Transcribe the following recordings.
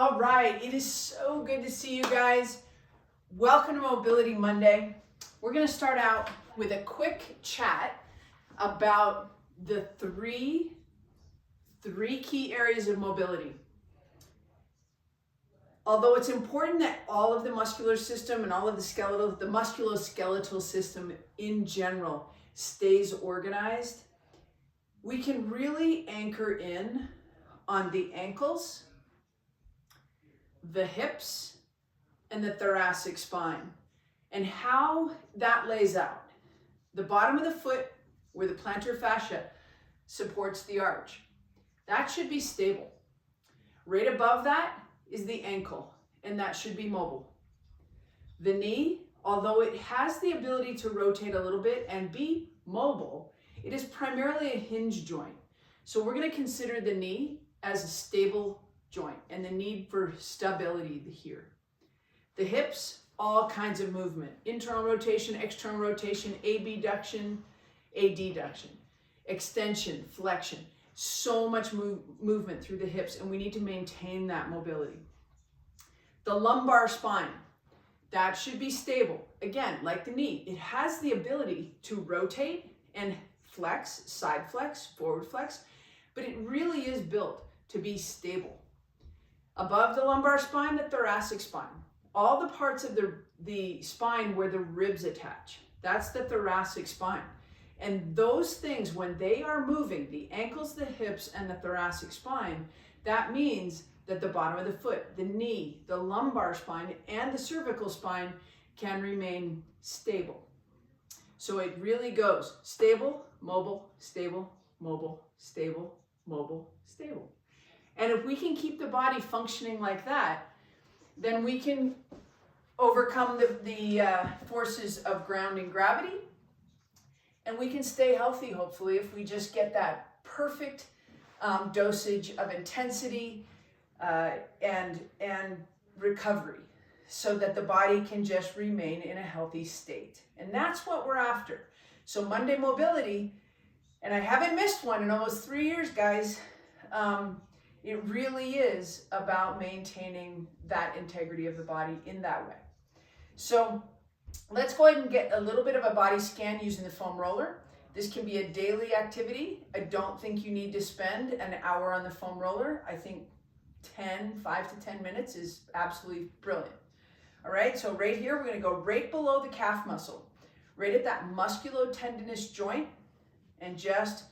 All right, it is so good to see you guys. Welcome to Mobility Monday. We're going to start out with a quick chat about the three key areas of mobility. Although it's important that all of the muscular system and all of the musculoskeletal system in general stays organized, we can really anchor in on the ankles, the hips, and the thoracic spine, and how that lays out. The bottom of the foot, where the plantar fascia supports the arch, that should be stable. Right above that is the ankle, and that should be mobile. The knee, although it has the ability to rotate a little bit and be mobile, it is primarily a hinge joint. So we're going to consider the knee as a stable joint and the need for stability here. The hips, all kinds of movement. Internal rotation, external rotation, abduction, adduction, extension, flexion. So much movement through the hips, and we need to maintain that mobility. The lumbar spine, that should be stable. Again, like the knee, it has the ability to rotate and flex, side flex, forward flex, but it really is built to be stable. Above the lumbar spine, the thoracic spine. All the parts of the spine where the ribs attach, that's the thoracic spine. And those things, when they are moving, the ankles, the hips, and the thoracic spine, that means that the bottom of the foot, the knee, the lumbar spine, and the cervical spine can remain stable. So it really goes stable, mobile, stable, mobile, stable, mobile, stable. And if we can keep the body functioning like that, then we can overcome the forces of ground and gravity, and we can stay healthy, hopefully, if we just get that perfect dosage of intensity and recovery, so that the body can just remain in a healthy state. And that's what we're after. So Monday Mobility, and I haven't missed one in almost 3 years, guys. It really is about maintaining that integrity of the body in that way. So let's go ahead and get a little bit of a body scan using the foam roller. This can be a daily activity. I don't think you need to spend an hour on the foam roller. I think 5 to 10 minutes is absolutely brilliant. All right, so right here, we're gonna go right below the calf muscle, right at that musculotendinous joint, and just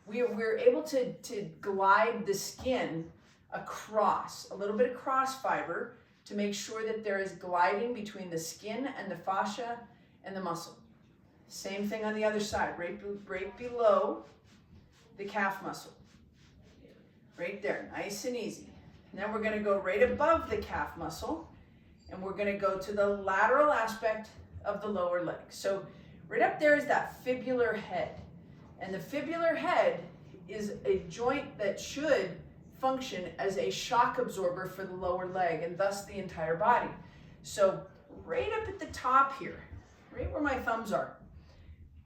we're able to glide the skin across, a little bit of cross fiber, to make sure that there is gliding between the skin and the fascia and the muscle. Same thing on the other side, right below the calf muscle. Right there, nice and easy. And then we're gonna go right above the calf muscle, and we're gonna go to the lateral aspect of the lower leg. So right up there is that fibular head. And the fibular head is a joint that should function as a shock absorber for the lower leg and thus the entire body. So right up at the top here, right where my thumbs are,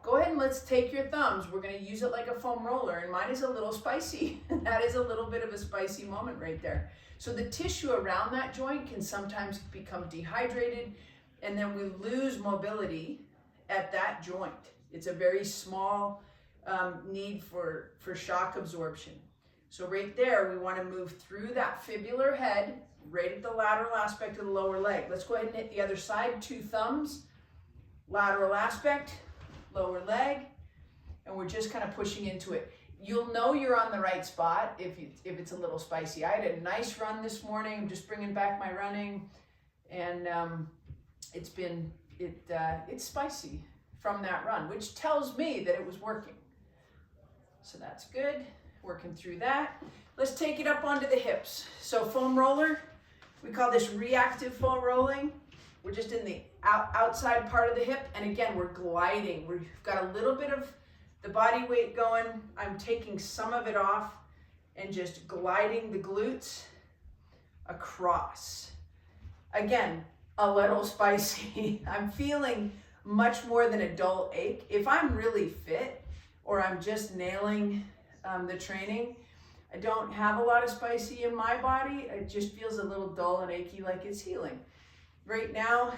go ahead and let's take your thumbs. We're going to use it like a foam roller, and mine is a little spicy. That is a little bit of a spicy moment right there. So the tissue around that joint can sometimes become dehydrated, and then we lose mobility at that joint. It's a very small need for shock absorption. So right there, we want to move through that fibular head, right at the lateral aspect of the lower leg. Let's go ahead and hit the other side, 2 thumbs, lateral aspect, lower leg, and we're just kind of pushing into it. You'll know you're on the right spot if it's a little spicy. I had a nice run this morning. I'm just bringing back my running, and it's spicy from that run, which tells me that it was working. So that's good, working through that. Let's take it up onto the hips. So foam roller, we call this reactive foam rolling. We're just in the outside part of the hip, and again, we're gliding. We've got a little bit of the body weight going. I'm taking some of it off and just gliding the glutes across. Again, a little spicy. I'm feeling much more than a dull ache. If I'm really fit, or I'm just nailing the training, I don't have a lot of spicy in my body. It just feels a little dull and achy, like it's healing. Right now,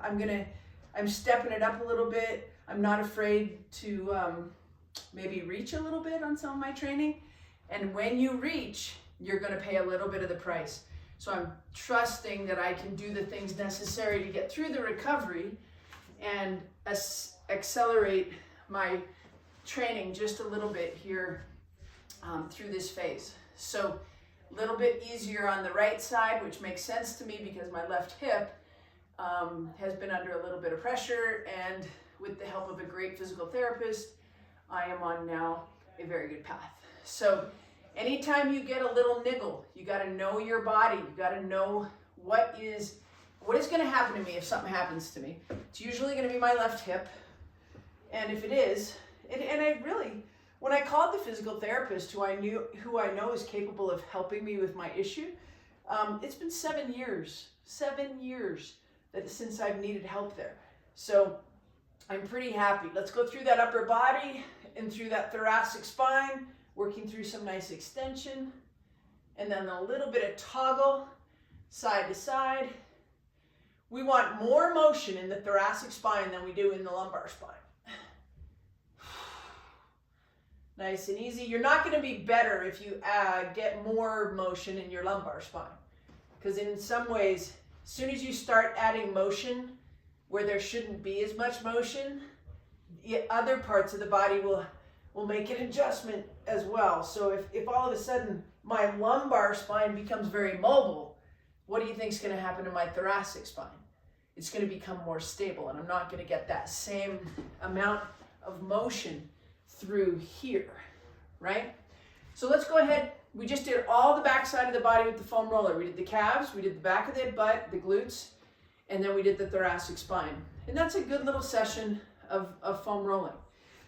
I'm stepping it up a little bit. I'm not afraid to maybe reach a little bit on some of my training. And when you reach, you're gonna pay a little bit of the price. So I'm trusting that I can do the things necessary to get through the recovery and accelerate my training just a little bit here through this phase. So a little bit easier on the right side, which makes sense to me because my left hip has been under a little bit of pressure, and with the help of a great physical therapist, I am on now a very good path. So anytime you get a little niggle, you got to know your body. You got to know what is going to happen to me if something happens to me. It's usually going to be my left hip, and if it is, and I really, when I called the physical therapist who I know is capable of helping me with my issue, it's been 7 years that since I've needed help there. So I'm pretty happy. Let's go through that upper body and through that thoracic spine, working through some nice extension, and then a little bit of toggle side to side. We want more motion in the thoracic spine than we do in the lumbar spine. Nice and easy. You're not going to be better if you get more motion in your lumbar spine, because in some ways, as soon as you start adding motion where there shouldn't be as much motion, other parts of the body will make an adjustment as well. So if all of a sudden my lumbar spine becomes very mobile, what do you think is going to happen to my thoracic spine? It's going to become more stable, and I'm not going to get that same amount of motion through here, right? So let's go ahead. We just did all the back side of the body with the foam roller. We did the calves, we did the back of the butt, the glutes, and then we did the thoracic spine. And that's a good little session of foam rolling.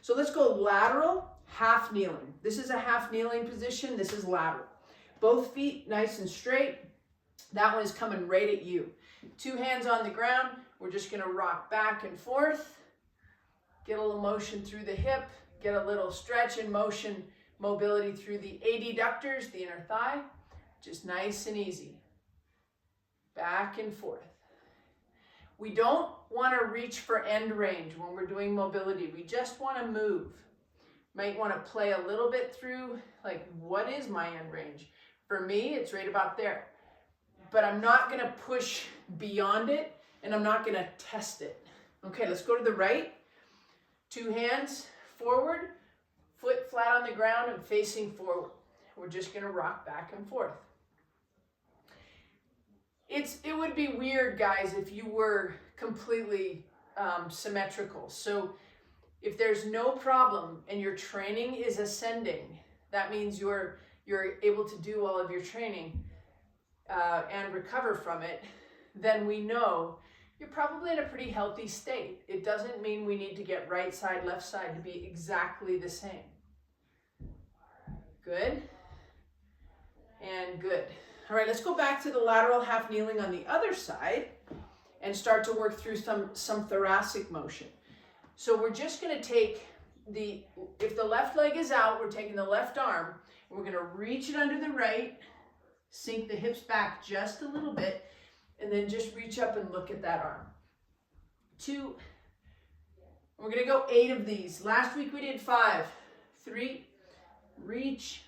So let's go lateral, half kneeling. This is a half kneeling position. This is lateral. Both feet nice and straight. That one is coming right at you. 2 hands on the ground. We're just going to rock back and forth. Get a little motion through the hip. Get a little stretch and motion, mobility through the adductors, the inner thigh. Just nice and easy. Back and forth. We don't want to reach for end range when we're doing mobility. We just want to move. Might want to play a little bit through, like, what is my end range? For me, it's right about there. But I'm not going to push beyond it, and I'm not going to test it. Okay, let's go to the right. 2 hands forward, foot flat on the ground and facing forward. We're just going to rock back and forth. It would be weird, guys, if you were completely symmetrical. So if there's no problem and your training is ascending, that means you're able to do all of your training and recover from it, then we know you're probably in a pretty healthy state. It doesn't mean we need to get right side, left side to be exactly the same. Good. And good. All right, let's go back to the lateral half kneeling on the other side and start to work through some thoracic motion. So we're just going to take if the left leg is out, we're taking the left arm, and we're going to reach it under the right, sink the hips back just a little bit, and then just reach up and look at that arm. 2, we're going to go 8 of these. Last week we did 5. 3, reach.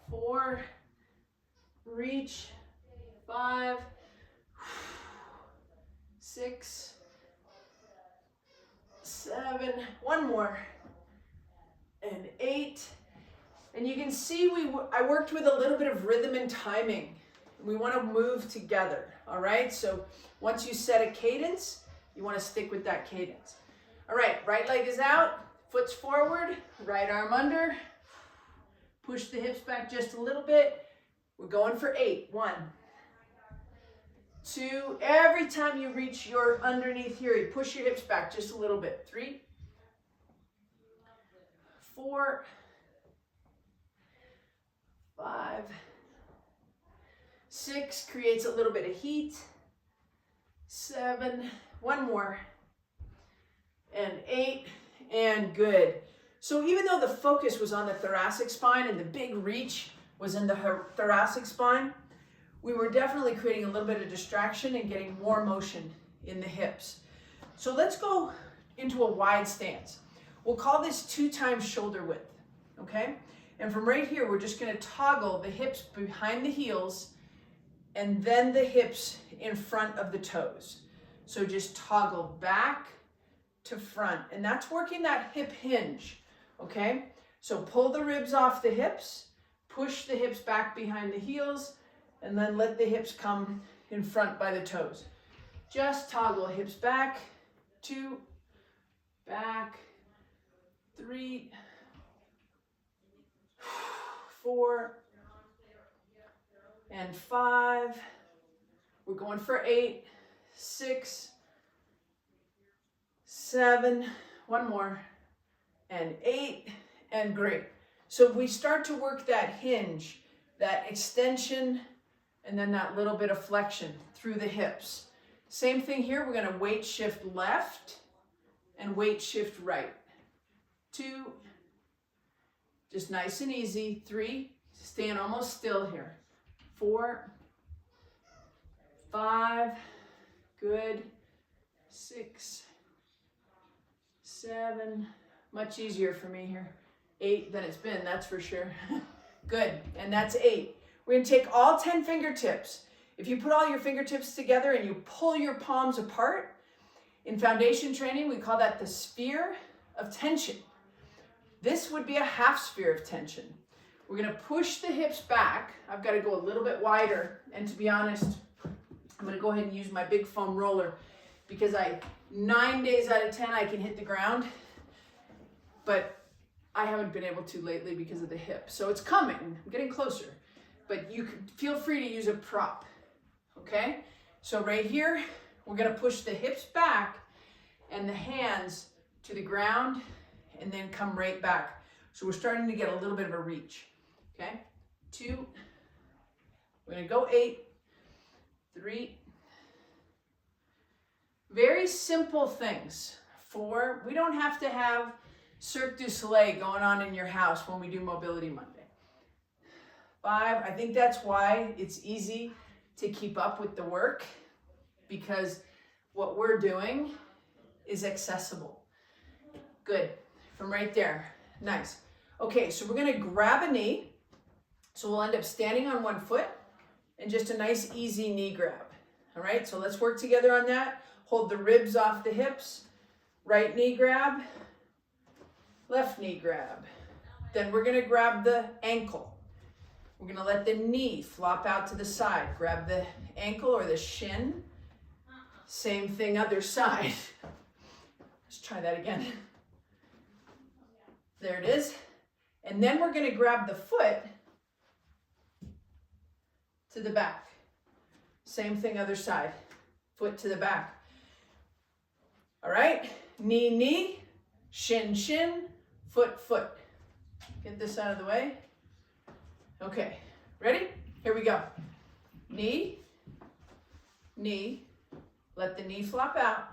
4, reach. 5, 6, 7, one more, and 8. And you can see I worked with a little bit of rhythm and timing. We want to move together, all right? So once you set a cadence, you want to stick with that cadence. All right, right leg is out, foot's forward, right arm under. Push the hips back just a little bit. We're going for 8. 1, 2, every time you reach your underneath here, you push your hips back just a little bit. 3, 4, 5, 6, creates a little bit of heat. 7, one more, and 8, and good. So even though the focus was on the thoracic spine and the big reach was in the thoracic spine, we were definitely creating a little bit of distraction and getting more motion in the hips. So let's go into a wide stance. We'll call this 2 times shoulder width, okay? And from right here, we're just gonna toggle the hips behind the heels and then the hips in front of the toes. So just toggle back to front, and that's working that hip hinge, okay? So pull the ribs off the hips, push the hips back behind the heels, and then let the hips come in front by the toes. Just toggle hips back, 2, back, 3, 4, and 5. We're going for 8, 6, 7, one more, and 8, and great. So we start to work that hinge, that extension, and then that little bit of flexion through the hips. Same thing here, we're gonna weight shift left and weight shift right. 2, just nice and easy. 3, staying almost still here. 4, 5, good. 6, 7, much easier for me here. 8 than it's been, that's for sure. Good, and that's 8. We're gonna take all 10 fingertips. If you put all your fingertips together and you pull your palms apart, in foundation training, we call that the sphere of tension. This would be a half sphere of tension. We're gonna push the hips back. I've gotta go a little bit wider, and to be honest, I'm gonna go ahead and use my big foam roller because 9 days out of 10, I can hit the ground, but I haven't been able to lately because of the hip. So it's coming, I'm getting closer, but you can feel free to use a prop, okay? So right here, we're gonna push the hips back and the hands to the ground and then come right back. So we're starting to get a little bit of a reach, okay? 2, we're gonna go 8, 3, very simple things. 4, we don't have to have Cirque du Soleil going on in your house when we do Mobility Monday. 5, I think that's why it's easy to keep up with the work, because what we're doing is accessible. Good, from right there, nice. Okay, so we're gonna grab a knee. So we'll end up standing on one foot and just a nice easy knee grab. All right, so let's work together on that. Hold the ribs off the hips, right knee grab, left knee grab. Then we're gonna grab the ankle. We're gonna let the knee flop out to the side. Grab the ankle or the shin. Same thing, other side. Let's try that again. There it is. And then we're gonna grab the foot to the back. Same thing, other side. Foot to the back. All right, knee, knee, shin, shin, foot, foot. Get this out of the way. Okay, ready? Here we go. Knee, knee, let the knee flop out.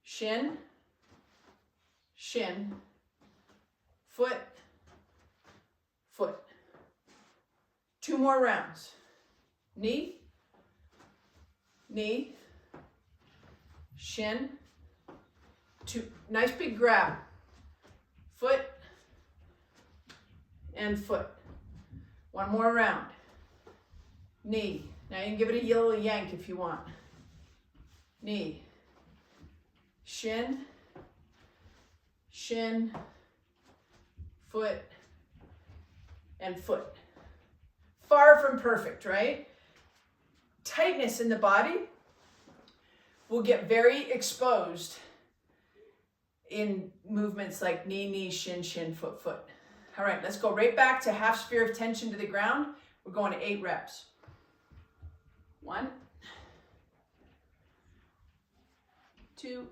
Shin, shin, foot, foot. 2 more rounds. Knee, knee, shin, 2, nice big grab. Foot and foot. 1 more round. Knee. Now you can give it a little yank if you want. Knee. Shin. Shin. Foot. And foot. Far from perfect, right? Tightness in the body will get very exposed in movements like knee, knee, shin, shin, foot, foot. All right, let's go right back to half sphere of tension to the ground. We're going to 8 reps. 1, 2,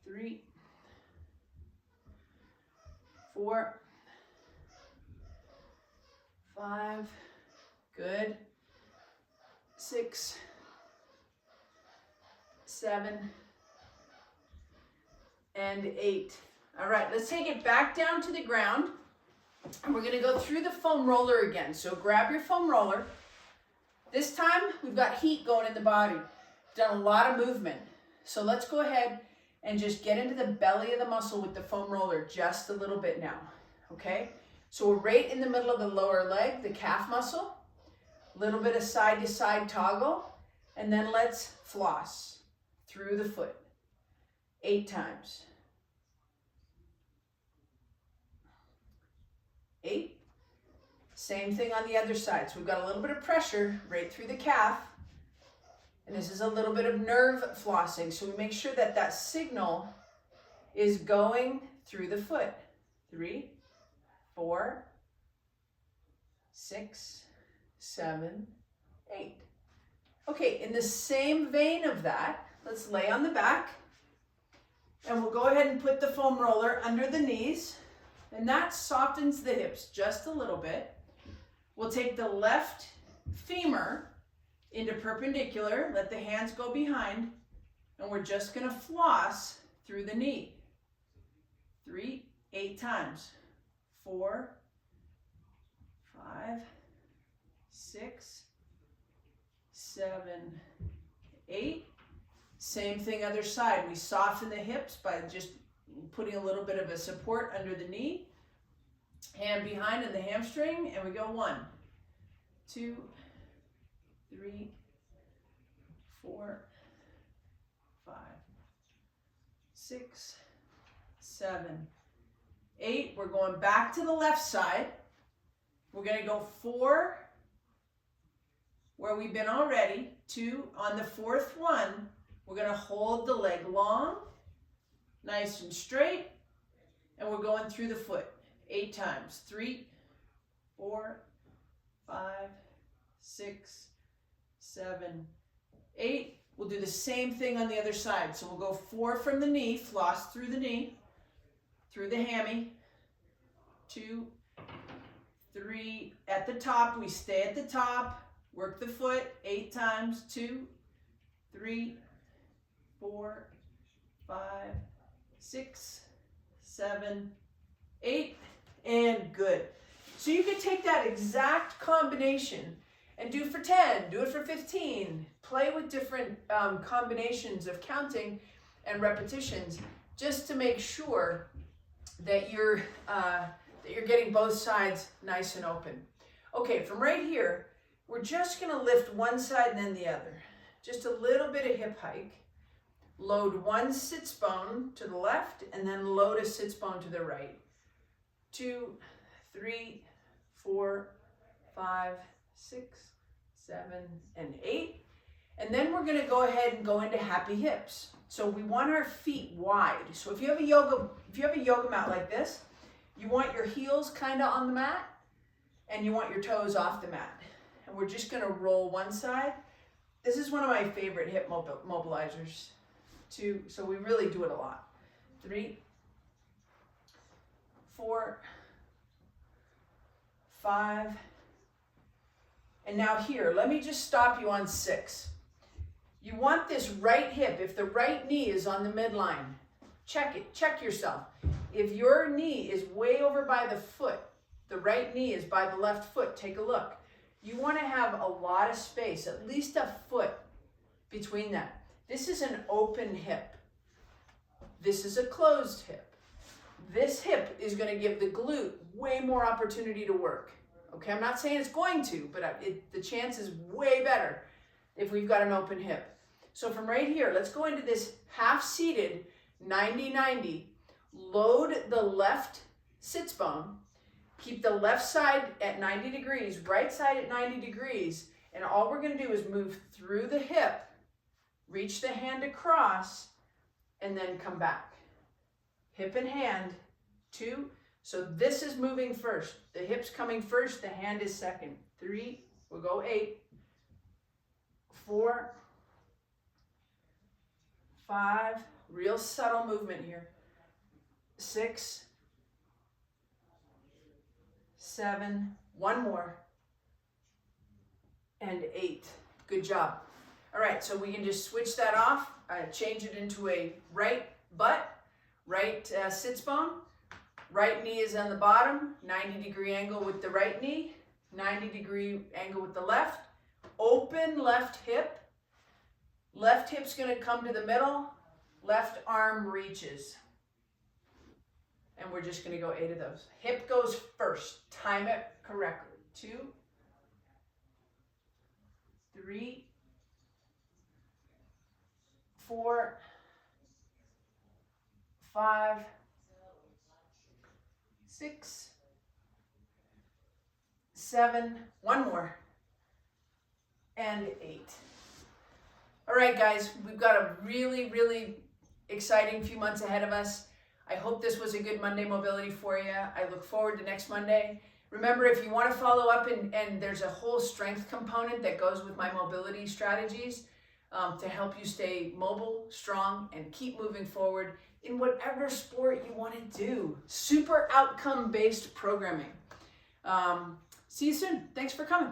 3, 4, 5, good. 6, 7, and 8. All right, let's take it back down to the ground. And we're going to go through the foam roller again. So grab your foam roller. This time we've got heat going in the body. Done a lot of movement. So let's go ahead and just get into the belly of the muscle with the foam roller just a little bit now. Okay? So we're right in the middle of the lower leg, the calf muscle. A little bit of side to side toggle. And then let's floss through the foot 8 times. 8. Same thing on the other side. So we've got a little bit of pressure right through the calf. And this is a little bit of nerve flossing. So we make sure that that signal is going through the foot. 3, 4, 6, 7, 8. Okay, in the same vein of that, let's lay on the back. And we'll go ahead and put the foam roller under the knees. And that softens the hips just a little bit. We'll take the left femur into perpendicular, let the hands go behind, and we're just going to floss through the knee. 3, 8 times. 4, 5, 6, 7, 8. Same thing other side. We soften the hips by just putting a little bit of a support under the knee, hand behind in the hamstring, and we go 1, 2, 3, 4, 5, 6, 7, 8. We're going back to the left side. We're going to go 4 where we've been already. 2 on the 4th one. We're going to hold the leg long, nice and straight, and we're going through the foot 8 times. 3, 4, 5, 6, 7, 8. We'll do the same thing on the other side. So we'll go 4 from the knee, floss through the knee, through the hammy. 2, 3. At the top, we stay at the top, work the foot 8 times. 2, 3, 4, 5, 6, 7, 8, and good. So you can take that exact combination and do for 10, do it for 15, play with different combinations of counting and repetitions just to make sure that you're getting both sides nice and open. Okay, from right here, we're just gonna lift one side and then the other. Just a little bit of hip hike. Load one sits bone to the left and then load a sits bone to the right. 2, 3, 4, 5, 6, 7, and 8. And then we're going to go ahead and go into happy hips. So we want our feet wide. So if you have a yoga mat like this, you want your heels kind of on the mat and you want your toes off the mat. And we're just going to roll one side. This is one of my favorite hip mobilizers. 2, so we really do it a lot. 3, 4, 5, and now here, let me just stop you on 6. You want this right hip, if the right knee is on the midline, check it, check yourself. If your knee is way over by the foot, the right knee is by the left foot, take a look. You want to have a lot of space, at least a foot between that. This is an open hip. This is a closed hip. This hip is going to give the glute way more opportunity to work. Okay, I'm not saying it's going to, but the chance is way better if we've got an open hip. So from right here, let's go into this half-seated 90-90. Load the left sits bone. Keep the left side at 90 degrees, right side at 90 degrees, and all we're going to do is move through the hip, reach the hand across, and then come back. Hip and hand, 2. So this is moving first. The hip's coming first, the hand is second. 3, we'll go 8. 4, 5, real subtle movement here. 6, 7, one more, and 8. Good job. All right, so we can just switch that off, change it into a right butt, right sits bone, Right knee is on the bottom, 90-degree angle with the right knee, 90-degree angle with the left. Open left hip. Left hip's going to come to the middle. Left arm reaches. And we're just going to go 8 of those. Hip goes first. Time it correctly. 2, 3, 4, 5, 6, 7, one more, and 8. All right, guys, we've got a really, really exciting few months ahead of us. I hope this was a good Monday mobility for you. I look forward to next Monday. Remember, if you want to follow up, and there's a whole strength component that goes with my mobility strategies to help you stay mobile, strong, and keep moving forward in whatever sport you want to do. Super outcome-based programming. See you soon. Thanks for coming.